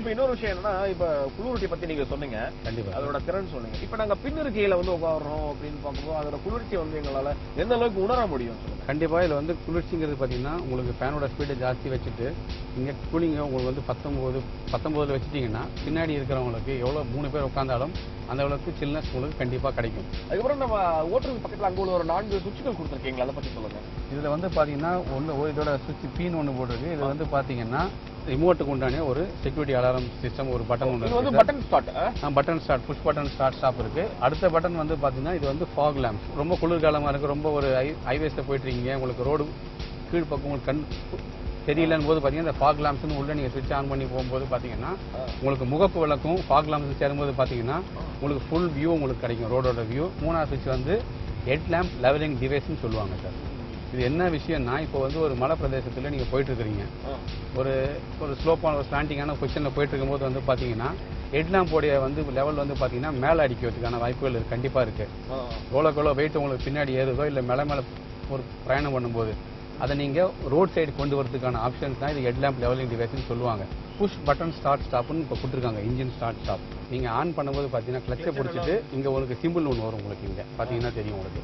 இப்ப இன்னொரு விஷயம் என்னன்னா, இப்ப குளிர்ச்சி பத்தி நீங்க சொன்னீங்க. கண்டிப்பா அதோட திறன் சொன்னீங்க. இப்ப நாங்க பின்னிருக்கையில வந்து உட்கார்றோம் அப்படின்னு பார்க்கும்போது அதோட குளிர்ச்சி வந்து எங்களால எந்த அளவுக்கு உணர முடியும் சொல்லுங்க. கண்டிப்பா இதுல வந்து குளிர்ச்சிங்கிறது பாத்தீங்கன்னா உங்களுக்கு ஃபேனோட ஸ்பீடு ஜாஸ்தி வச்சுட்டு இங்க கூலிங்க உங்களுக்கு வந்து 19 வச்சுட்டீங்கன்னா பின்னாடி இருக்கிறவங்களுக்கு எவ்வளவு 3 பேர் உட்கார்ந்தாலும் அந்த அளவுக்கு சில்னஸ் உங்களுக்கு கண்டிப்பா கிடைக்கும். அதுக்கப்புறம் நம்ம ஓட்டுறது பக்கத்துல அங்க ஒரு 4 சுவிட்சுகள் கொடுத்துருக்கீங்களா, அதை பத்தி சொல்லுங்க. இதுல வந்து பாத்தீங்கன்னா இதோட சுவிட்ச் பீன் ஒன்று போட்டிருக்கு. இது வந்து பாத்தீங்கன்னா ரிமோட்டுக்கு உண்டான ஒரு செக்யூரிட்டி அலாரம் சிஸ்டம், ஒரு பட்டன் ஒன்று இது வந்து button start. Button start, push button stop இருக்கு. அடுத்த பட்டன் வந்து பாத்தீங்கன்னா இது வந்து ஃபாக் லேம்ப்ஸ். ரொம்ப குளிர்காலமா இருக்கு, ரொம்ப ஒரு ஹைவேஸ்ல போயிட்டு இருக்கீங்க, உங்களுக்கு ரோடு கீழ் பக்கம் உங்களுக்கு கண் தெரியலன்னு போது பாத்தீங்கன்னா இந்த ஃபாக் லேம்ப்ஸ் உள்ள நீங்க சுவிட்ச் ஆன் பண்ணி போகும்போது பாத்தீங்கன்னா உங்களுக்கு முகப்பு விளக்கும் ஃபாக் லேம்ப்ஸ் சேரும்போது பாத்தீங்கன்னா உங்களுக்கு ஃபுல் வியூ உங்களுக்கு கிடைக்கும், ரோடோட வியூ. மூணாவது சுவிட்ச் வந்து ஹெட் லேம்ப் லெவலிங் டிவைஸ்ன்னு சொல்லுவாங்க சார். இது என்ன விஷயம்னா, இப்போ வந்து ஒரு மலை பிரதேசத்துல நீங்க போயிட்டு இருக்கிறீங்க, ஒரு ஸ்லோப்பான ஒரு ஸ்லாண்டிங்கான பொசிஷன்ல போயிட்டு இருக்கும்போது வந்து பாத்தீங்கன்னா ஹெட் லேம்போடைய வந்து லெவல் வந்து பாத்தீங்கன்னா மேல அடிக்கிறதுக்கான வாய்ப்புகள் கண்டிப்பா இருக்கு. எவ்வளோ வெயிட் உங்களுக்கு பின்னாடி ஏறுதோ இல்ல மேல ஒரு பிரயாணம் பண்ணும்போது அதை நீங்க ரோட் சைடு கொண்டு வரதுக்கான ஆப்ஷன்ஸ் தான் இது ஹெட் லேம்ப் லெவலிங் டிவைஸ்னு சொல்லுவாங்க. புஷ் பட்டன் ஸ்டார்ட் ஸ்டாப்னு இப்போ கொடுத்துருக்காங்க, இன்ஜின் ஸ்டார்ட் ஸ்டாப். நீங்க ஆன் பண்ணும்போது பாத்தீங்கன்னா கிளச்சை பிடிச்சிட்டு இங்க உங்களுக்கு சிம்பிள் ஒன்று வரும், உங்களுக்கு இங்க பாத்தீங்கன்னா தெரியும் உங்களுக்கு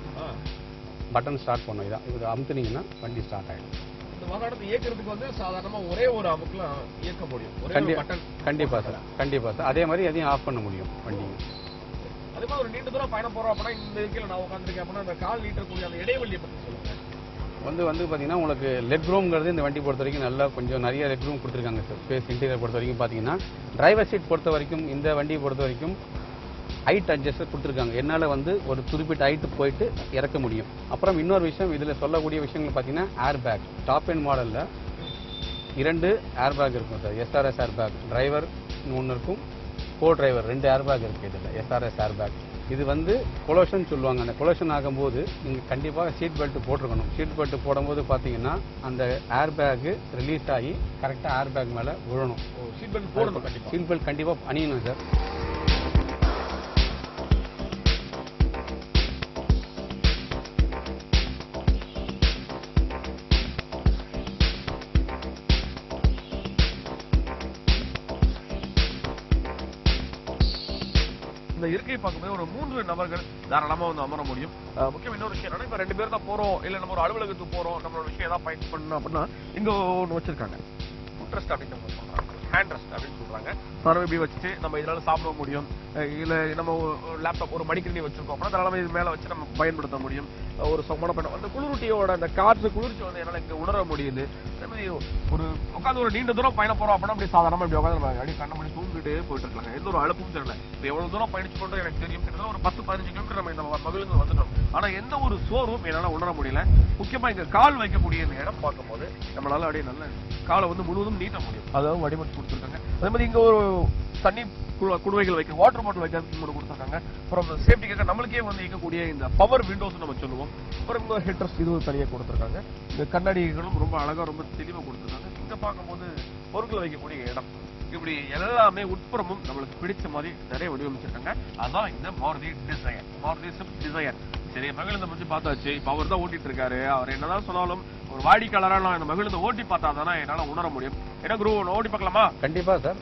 பட்டன் ஸ்டார்ட் பண்ணும். இதான் இது அமுத்துனீங்கன்னா வண்டி ஸ்டார்ட் ஆயிடும். இந்த வாகனத்தை இயக்கிறதுக்கு வந்து சாதாரணமா ஒரே ஒரு அமுக்குல இயக்க முடியும். கண்டிப்பா சார். அதே மாதிரி அதையும் ஆஃப் பண்ண முடியும் வண்டி. அதே மாதிரி ஒரு நீண்ட தூரம் பயணம் போறோம் அப்படின்னா இந்த இருக்கையில நான் உட்காந்துருக்கேன் அப்படின்னா அந்த கால் நீட்டக்கூடிய அந்த இடைவெளியை பத்தி சொல்லுங்க. வந்து பாத்தீங்கன்னா உங்களுக்கு லெக் ரூம்ங்கிறது இந்த வண்டி பொறுத்த வரைக்கும் நல்லா கொஞ்சம் நிறைய லெக் ரூம் கொடுத்துருக்காங்க சார். ஸ்பேஸ் இன்டீரியர் பொறுத்த வரைக்கும் பாத்தீங்கன்னா டிரைவர் சீட் பொறுத்த வரைக்கும் இந்த வண்டியை பொறுத்த வரைக்கும் ஹைட் அட்ஜஸ்டர் கொடுத்துருக்காங்க. என்னால் வந்து ஒரு குறிப்பிட்ட ஹைட்டு போயிட்டு இறக்க முடியும். அப்புறம் இன்னொரு விஷயம் இதில் சொல்லக்கூடிய விஷயங்கள் பார்த்தீங்கன்னா ஏர் பேக். டாப் எண்ட் மாடலில் 2 ஏர் பேக் இருக்கும் sir. SRS air bag driver ஒன்று இருக்கும், கோ டிரைவர் 2 ஏர் பேக் இருக்குது இதில். எஸ்ஆர்எஸ் ஏர் பேக் இது வந்து கொலோஷன் சொல்லுவாங்க. அந்த கொலோஷன் ஆகும்போது நீங்கள் கண்டிப்பாக சீட் பெல்ட் போட்டிருக்கணும். சீட் பெல்ட் போடும்போது பார்த்தீங்கன்னா அந்த ஏர் பேக் ரிலீஸ் ஆகி கரெக்டாக ஏர் பேக் மேலே விழணும். சீட் பெல்ட் போடணும், சீட் பெல்ட் கண்டிப்பாக அணியணும் சார். இந்த இருக்கை பார்க்கும்போது ஒரு 3 நபர்கள் தாராளமா வந்து அமர முடியும். முக்கியம் இன்னொரு விஷயம் என்னன்னா, இப்ப 2 பேர் தான் போறோம், இல்ல நம்ம ஒரு அலுவலகத்துக்கு போறோம், நம்மளோட விஷயம் ஏதாவது பயன் பண்ணணும் அப்படின்னா இங்க ஒன்று வச்சிருக்காங்க, ஃபுட் ரெஸ்ட் அப்படின்னு சொல்றாங்க, ஹேண்ட் ரெஸ்ட் அப்படின்னு சொல்றாங்க. தரவை இப்படி வச்சுட்டு நம்ம இதனால சாப்பிட முடியும். இல்ல நம்ம லேப்டாப் ஒரு மடிக்கணினி வச்சிருக்கோம் அப்படின்னா தாராளமா இது மேல வச்சு நம்ம பயன்படுத்த முடியும். ஒரு சுகமான பயணம், அந்த குளிர்ச்சியோட அந்த காற்று குளிர்ச்சி வந்து என்னால இங்க உணர முடியுது. அதே மாதிரி ஒரு உட்காந்து ஒரு நீண்ட தூரம் பயணம் போறோம் அப்படின்னா அப்படி சாதாரணமா இப்படி உட்காந்து நம்ம அப்படி கண்ண மணி தூங்கிட்டு போயிட்டு இருக்காங்க. எந்த ஒரு அழுப்பும் தெரியல. எவ்வளவு தூரம் பயணிச்சு கொண்டு எனக்கு தெரியும், கிட்டத்தட்ட ஒரு 10-15 கிலோமீட்டர் நம்ம இந்த மகிழ்ந்து வந்துட்டோம். ஆனா எந்த ஒரு சோர்வும் என்னால உணர முடியல. முக்கியமா இங்க கால் வைக்கக்கூடிய இந்த இடம் பார்க்கும்போது நம்மளால அப்படியே நல்ல காலை வந்து முழுவதும் நீட்ட முடியும். அதாவது வடிவமைச்சு கொடுத்துருக்காங்க. அதே மாதிரி இங்க ஒரு தண்ணி குடுவைகள் வைக்க, வாட்டர் பாட்டில் வைக்கிறதுக்கு கொடுத்துருக்காங்க. அப்புறம் சேஃப்டிக்காக நம்மளுக்கே வந்து இருக்கக்கூடிய இந்த பவர் விண்டோஸ் நம்ம சொல்லுவோம். அப்புறம் இங்க ஹெட்ரஸ் இது தனியாக கொடுத்துருக்காங்க. இந்த கண்ணாடிகளும் ரொம்ப அழகா ரொம்ப தெளிவாக கொடுத்துருக்காங்க. இங்க பார்க்கும்போது பொருட்கள் வைக்கக்கூடிய இடம், இப்படி எல்லாமே உட்புறமும் நம்மளுக்கு பிடிச்ச மாதிரி நிறைய வடிவமைச்சிருக்காங்க. அதான் இந்த Maruti Dzire, Maruti Swift Dzire. சரி, மகிழ்ந்த பற்றி பார்த்தாச்சு. இப்ப அவர் தான் ஓட்டிட்டு இருக்காரு. அவர் என்னதான் சொன்னாலும் ஒரு வாடிக்கையாளரா நான் இந்த மகிழ்ந்த ஓட்டி பார்த்தாதானே என்னால உணர முடியும். என்ன குரு ஓட்டி பார்க்கலாமா? கண்டிப்பா சார்,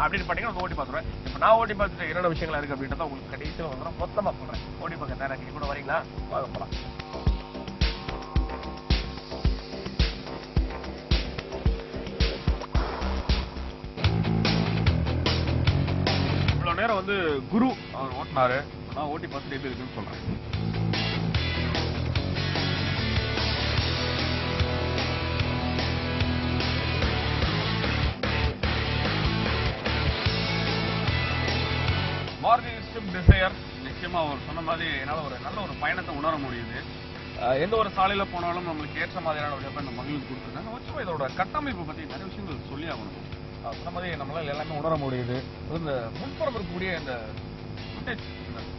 அப்படின்னு பாத்தீங்கன்னா ஓட்டி பார்த்துருவேன். இப்ப நான் ஓட்டி பார்த்துட்டு என்னென்ன விஷயங்களா இருக்கு அப்படின்றத உங்களுக்கு கடைசியில் வந்து மொத்தமா சொல்றேன். ஓட்டி பார்க்க நேரம் நீங்க கூட வரீங்களா? வாங்க போலாம். இவ்வளவு நேரம் வந்து குரு அவர் ஓட்டினாரு, நான் ஓட்டி பார்த்துட்டு எப்படி இருக்குன்னு சொல்றேன். மாருதி ஸ்விஃப்ட் டிசையர் நிச்சயமா அவர் சொன்ன மாதிரி என்னால ஒரு நல்ல ஒரு பயணத்தை உணர முடியுது. எந்த ஒரு சாலையில போனாலும் நம்மளுக்கு ஏற்ற மாதிரியான ஒரு இந்த மகிழ்ச்சி கொடுத்துருக்காங்க. நிச்சயமா இதோட கட்டமைப்பு பத்தி நிறைய விஷயங்கள் சொல்லி ஆகணும். சொன்ன மாதிரி நம்மளால எல்லாமே உணர முடியுது. இந்த முன்புறம் இருக்கக்கூடிய இந்த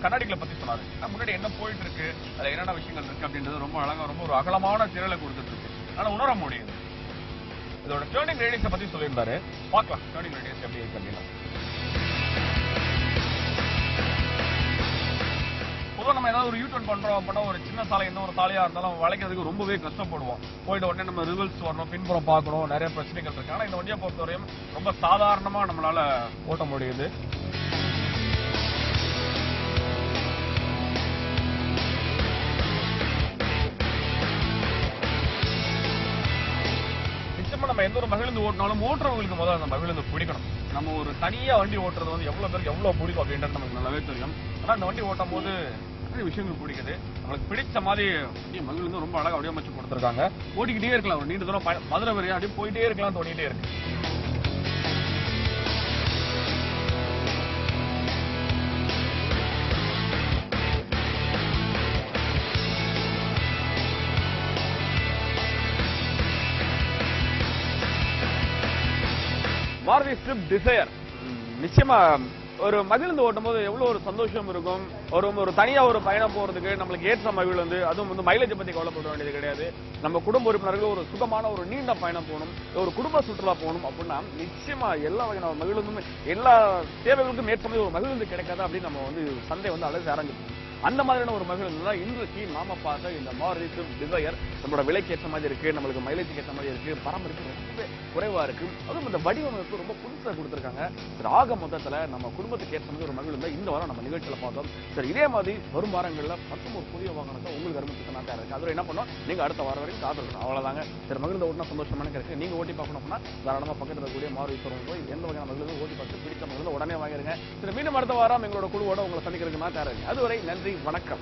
கண்ணாடிகளை பத்தி சொன்னாரு. முன்னாடி என்ன போயிட்டு இருக்கு, அதுல என்னென்ன விஷயங்கள் இருக்கு அப்படின்றது ரொம்ப அழகா, ரொம்ப ஒரு அகலமான திரளை கொடுத்துட்டு இருக்கு. ஆனா உணர முடியுது. இதோட டேர்னிங் ரேடியஸை பத்தி சொல்லியிருந்தாரு. பார்க்கலாம் டேர்னிங் ரேடியஸ் எப்படி இருக்கு அப்படின்னா. பொதுவாக நம்ம ஏதாவது ஒரு யூ-டர்ன் பண்றோம் அப்படின்னா ஒரு சின்ன சாலை இன்னொரு சாலையா இருந்தாலும் வளைக்கிறதுக்கு ரொம்பவே கஷ்டப்படுவோம். போயிட்டு உடனே நம்ம ரிவல்ஸ் வரணும், பின்புறம் பார்க்கணும், நிறைய பிரச்சனைகள் இருக்கு. ஆனா இந்த வண்டியை பொறுத்தவரையும் ரொம்ப சாதாரணமா நம்மளால ஓட்ட முடியுது. நிச்சயமா நம்ம எந்த ஒரு மகிழ்ந்து ஓட்டினாலும் ஓட்டுறவங்களுக்கு முதல்ல அந்த மகிழ்ந்து பிடிக்கணும். நம்ம ஒரு தனியா வண்டி ஓட்டுறது வந்து எவ்வளவு பேருக்கு எவ்வளவு பிடிக்கும் அப்படின்றது நமக்கு நல்லாவே தெரியும். ஆனா இந்த வண்டி ஓட்டும் போது நிறைய விஷயங்கள் பிடிக்குது. நம்மளுக்கு பிடிச்ச மாதிரி மகிழ்ந்து ரொம்ப அழகா வடிவமைச்சு கொடுத்துருக்காங்க. ஓட்டிக்கிட்டே இருக்கலாம், ஒரு நீண்ட தூரம் மதுரை வரையும் அப்படியே போயிட்டே இருக்கலாம், தோணிட்டே இருக்கு. மாருதி ஸ்விஃப்ட் டிசையர் நிச்சயமா ஒரு மகிழ்ந்து ஓட்டும் போது எவ்வளவு ஒரு சந்தோஷம் இருக்கும். ஒரு தனியா ஒரு பயணம் போறதுக்கு நம்மளுக்கு ஏற்ற மகிழ்ந்து, அதுவும் வந்து மைலேஜ் பத்தி கவலைப்பட வேண்டியது கிடையாது. நம்ம குடும்ப உறுப்பினர்கள் ஒரு சுகமான ஒரு நீண்ட பயணம் போகணும், ஒரு குடும்ப சுற்றுலா போகணும் அப்படின்னா நிச்சயமா எல்லா வகையான மகிழ்ந்தும் எல்லா தேவைகளுக்கும் ஏற்ற மாதிரி ஒரு மகிழ்ந்து கிடைக்காது அப்படின்னு நம்ம வந்து சந்தை வந்து அழகு ஆரம்பிக்கும். அந்த மாதிரியான ஒரு மகிழ்ந்து தான் இன்றைக்கு நாம பார்த்த இந்த மாருதி ஸ்விஃப்ட் டிசையர் நம்மளோட விலைக்கு ஏற்ற மாதிரி இருக்கு, நம்மளுக்கு மைலேஜுக்கு ஏற்ற மாதிரி இருக்கு, பராமரிப்பு ரொம்ப குறைவா இருக்கு, அதுவும் இந்த வடிவமைப்பு ரொம்ப புதுசா கொடுத்திருக்காங்க. சரி, ஆக மொத்தத்துல நம்ம குடும்பத்துக்கு ஏற்ற மாதிரி ஒரு மகிழ்ந்து இந்த வாரம் நம்ம நிகழ்ச்சியில பார்த்தோம். சரி, இதே மாதிரி வரும் வாரங்கள்ல மற்றும் ஒரு புதிய வாகனத்தை உங்களுக்கு அறிமுகத்தினா இருக்கு. அதுல என்ன பண்ணோம், நீங்க அடுத்த வாரம் வரைக்கும் காத்திருக்கணும், அவ்வளவுதாங்க. சரி, மகிழ்ந்து ஓட்டினா சந்தோஷமான இருக்கு. நீங்க ஓட்டி பார்க்கணும் அப்படின்னா தாராளமா பக்கத்துல இருக்கக்கூடிய மாருதி ஷோரூம் போய் எந்த வகையான மகிழ்ந்து ஓட்டி பார்த்து பிடிச்ச மகிழ்ந்து உடனே வாங்கிருங்க. சரி, மீண்டும் அடுத்த வாரம் எங்களோட குழுவோட உங்களை சந்திக்கிறதுக்கு நான் தயாரிங்க. அதுவரை நன்றி, வணக்கம்.